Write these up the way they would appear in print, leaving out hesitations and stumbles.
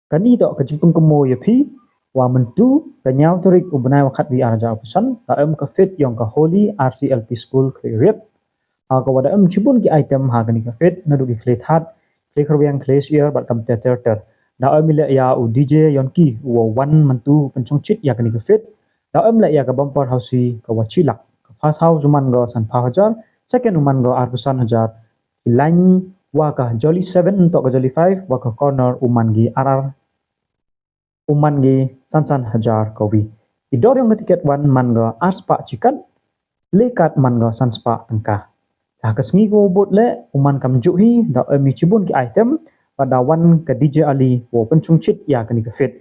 Kanito kajipung kemo yapi wa mentu kanyau terik ubnai wakat di arja pesan taem ka fit yang ka Holy RCLP School Clearip ka wada cibun ki item ha kani ka fit nadu ki klet hat kle kerwiang kles year bat kam ter da mile ya u DJ yonki wa wan mentu pencong chit ya kani ka fit da le ya ka bumper hausi ka wachilak ka fast house man go san pa hajar second man go arbusan hajar line wa ka jolly 7 to ka jolly 5 wa ka corner uman gi RR uman gi san hajar kowi idor yang tiket wan manga arspa chikan lekat manga sanspa tengka ha kasngi go bot le uman kam juhi da mi chibun ki item pada wan ka DJ Ali wo pencung chit ya kani ka fit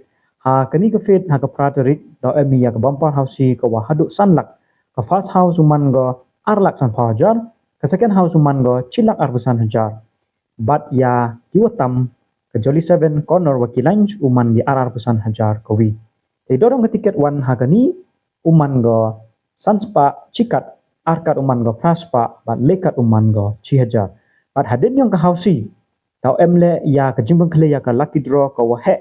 ha kani ka fit ha ka praterik da mi ya ka bumper house ka wa hadu sanlak ka fast house uman go arlak san hajar ka second house uman go chilak arbusan hajar bat ya kiwatam ke Jolly 7 corner wakilanj uman di arar pesan hajar kowi. Dorong ke tiket wan hagani uman go sanspa cikat arkat uman go praspa bat lekat uman go cihajar. Bat hadin yang ke hausi tau emle ya ke jimbang kle ya ke lucky draw ke wahe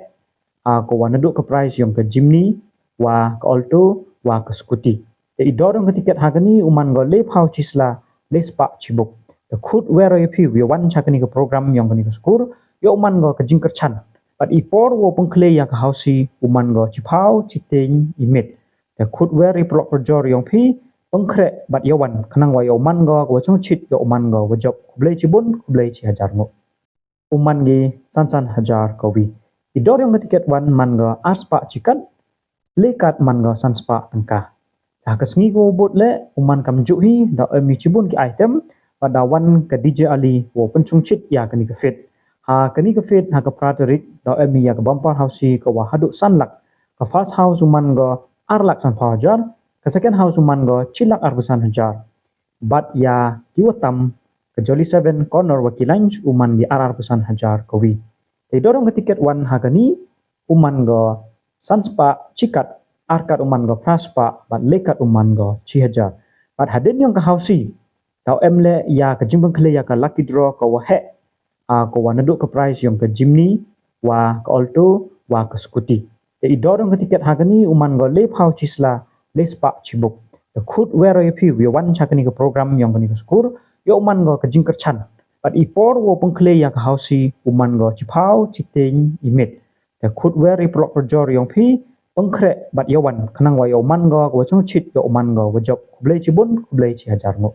ko wanaduk ke prize yang ke Jimny wa ke Alto wa ke Skuti. Dorong ke tiket hagani uman go lep hau cisla lespa cibuk. The khut wero yapi wi wan chakani ke program yang kani ke skur yo uman go ke jingker chan but ipor wo pengkle ya ke hausi uman go chipau chiteng imit the khut weri plok perjor yang pi pengkre but yawan kanang wa yo uman go chong chit yo uman go job kublai cibun kublai ci hajar ngo uman gi san hajar kowi idor yang tiket wan man go arspa chikan lekat man go sanspa tengka ha kasngi go bot le uman kam juhi da mi cibun ki item pada wan ke DJ Ali wo pencung chit ya kani ke fit ha kani ka fit ha ka praterik da mi ya ka bumper house ka wa hadu sanlak ka fast house uman go arlak san hajar ka second house uman go chilak arbusan hajar bat ya kiwatam ka Jolly 7 corner wakilanj uman di arar pesan hajar kowi dorong ke tiket wan ha kani uman go sanspa cikat arkat uman go praspa bat lekat uman go cihajar bat hadin yang ka hausi tau emle ya ka jimbang kle ya ka lucky draw ka wahe ko wanaduk ke prize yang ke Jimny wa ke Alto wa ke Skuti. Dorong ke tiket hagani uman go lep hau cisla lespa cibuk. The khut wero yapi wi wan chakani ke program yang kani ke skur yo uman go ke jingker chan. But ipor wo pengkle ya ke hausi uman go cipau citeng imit. The khut weri plok perjor yang pi pengkre bat yawan kanang wa yo uman go chong chit yo uman go job kublai cibun kublai ci hajar ngo.